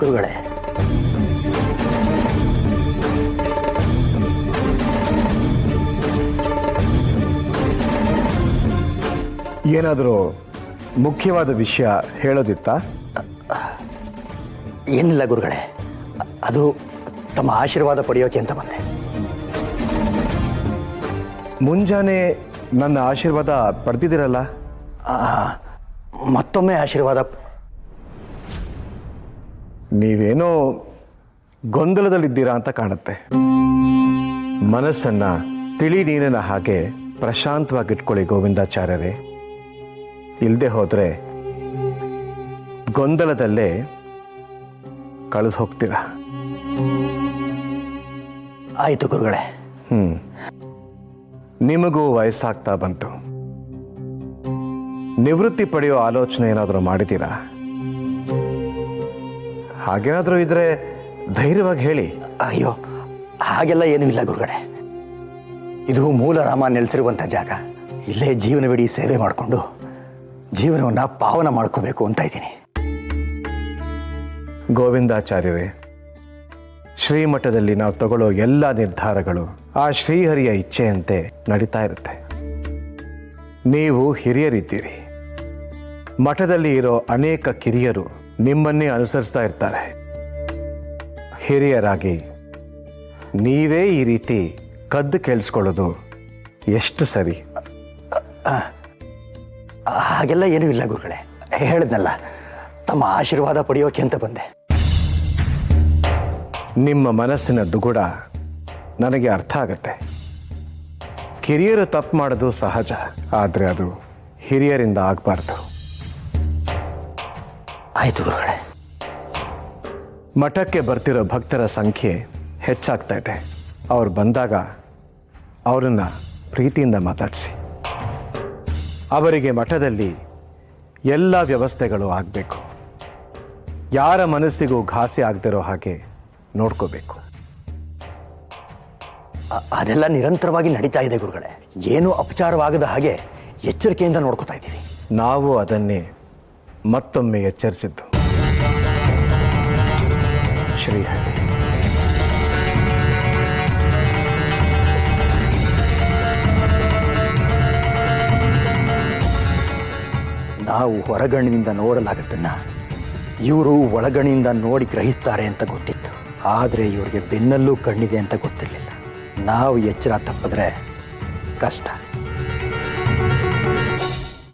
ಗುರುಗಳೇ, ಏನಾದರೂ ಮುಖ್ಯವಾದ ವಿಷಯ ಹೇಳೋದಿತ್ತಾ? ಏನಿಲ್ಲ ಗುರುಗಳೇ, ಅದು ತಮ್ಮ ಆಶೀರ್ವಾದ ಪಡೆಯೋಕೆ ಅಂತ ಬಂದೆ. ಮುಂಜಾನೆ ನನ್ನ ಆಶೀರ್ವಾದ ಪಡೆದಿದ್ದೀರಲ್ಲ? ಮತ್ತೊಮ್ಮೆ ಆಶೀರ್ವಾದ. ನೀವೇನೋ ಗೊಂದಲದಲ್ಲಿದ್ದೀರಾ ಅಂತ ಕಾಣುತ್ತೆ. ಮನಸ್ಸನ್ನ ತಿಳಿ ನೀರಿನ ಹಾಗೆ ಪ್ರಶಾಂತವಾಗಿಟ್ಕೊಳ್ಳಿ ಗೋವಿಂದಾಚಾರ್ಯರೇ. ಇಲ್ಲದೆ ಹೋದ್ರೆ ಗೊಂದಲದಲ್ಲೇ ಕಳೆದು ಹೋಗ್ತೀರಾ. ಆಯಿತು ಗುರುಗಳೇ. ನಿಮಗೂ ವಯಸ್ಸಾಗ್ತಾ ಬಂತು. ನಿವೃತ್ತಿ ಪಡೆಯೋ ಆಲೋಚನೆ ಏನಾದರೂ ಮಾಡಿದ್ದೀರಾ? ಹಾಗೇನಾದರೂ ಇದ್ರೆ ಧೈರ್ಯವಾಗಿ ಹೇಳಿ. ಅಯ್ಯೋ, ಹಾಗೆಲ್ಲ ಏನೂ ಇಲ್ಲ ಗುರುಗಳೇ. ಇದು ಮೂಲ ರಾಮ ನೆಲೆಸಿರುವಂಥ ಜಾಗ. ಇಲ್ಲೇ ಜೀವನವಿಡೀ ಸೇವೆ ಮಾಡಿಕೊಂಡು ಜೀವನವನ್ನು ಪಾವನ ಮಾಡ್ಕೋಬೇಕು ಅಂತ ಇದ್ದೀನಿ. ಗೋವಿಂದಾಚಾರ್ಯವೇ, ಶ್ರೀಮಠದಲ್ಲಿ ನಾವು ತಗೊಳ್ಳೋ ಎಲ್ಲ ನಿರ್ಧಾರಗಳು ಆ ಶ್ರೀಹರಿಯ ಇಚ್ಛೆಯಂತೆ ನಡೀತಾ ಇರುತ್ತೆ. ನೀವು ಹಿರಿಯರಿದ್ದೀರಿ. ಮಠದಲ್ಲಿ ಇರೋ ಅನೇಕ ಕಿರಿಯರು ನಿಮ್ಮನ್ನೇ ಅನುಸರಿಸ್ತಾ ಇರ್ತಾರೆ. ಹಿರಿಯರಾಗಿ ನೀವೇ ಈ ರೀತಿ ಕದ್ದು ಕೇಳಿಸ್ಕೊಳ್ಳೋದು ಎಷ್ಟು ಸರಿ? ಹಾಗೆಲ್ಲ ಏನೂ ಇಲ್ಲ ಗುರುಗಳೇ. ಹೇಳಿದ್ನಲ್ಲ, ತಮ್ಮ ಆಶೀರ್ವಾದ ಪಡೆಯೋಕೆ ಅಂತ ಬಂದೆ. ನಿಮ್ಮ ಮನಸ್ಸಿನ ದುಗುಡ ನನಗೆ ಅರ್ಥ ಆಗತ್ತೆ. ಕಿರಿಯರು ತಪ್ಪು ಮಾಡೋದು ಸಹಜ, ಆದರೆ ಅದು ಹಿರಿಯರಿಂದ ಆಗಬಾರ್ದು. ಆಯಿತು ಗುರುಗಳೇ. ಮಠಕ್ಕೆ ಬರ್ತಿರೋ ಭಕ್ತರ ಸಂಖ್ಯೆ ಹೆಚ್ಚಾಗ್ತಾ ಇದೆ. ಅವ್ರು ಬಂದಾಗ ಅವರನ್ನ ಪ್ರೀತಿಯಿಂದ ಮಾತಾಡಿಸಿ. ಅವರಿಗೆ ಮಠದಲ್ಲಿ ಎಲ್ಲ ವ್ಯವಸ್ಥೆಗಳು ಆಗಬೇಕು. ಯಾರ ಮನಸ್ಸಿಗೂ ಘಾಸಿ ಆಗದಿರೋ ಹಾಗೆ ನೋಡ್ಕೋಬೇಕು. ಅದೆಲ್ಲ ನಿರಂತರವಾಗಿ ನಡೀತಾ ಇದೆ ಗುರುಗಳೇ. ಏನೂ ಅಪಚಾರವಾಗದ ಹಾಗೆ ಎಚ್ಚರಿಕೆಯಿಂದ ನೋಡ್ಕೋತಾ ಇದ್ದೀವಿ. ನಾವು ಅದನ್ನೇ ಮತ್ತೊಮ್ಮೆ ಎಚ್ಚರಿಸಿದ್ದು. ಶ್ರೀಹರಿ. ನಾವು ಹೊರಗಣ್ಣಿನಿಂದ ನೋಡಲಾಗದ್ದನ್ನ ಇವರು ಒಳಗಣ್ಣಿನಿಂದ ನೋಡಿ ಗ್ರಹಿಸ್ತಾರೆ ಅಂತ ಗೊತ್ತಿತ್ತು. ಆದರೆ ಇವರಿಗೆ ಬೆನ್ನಲ್ಲೂ ಕಣ್ಣಿದೆ ಅಂತ ಗೊತ್ತಿರಲಿಲ್ಲ. ನಾವು ಎಚ್ಚರ ತಪ್ಪಿದ್ರೆ ಕಷ್ಟ.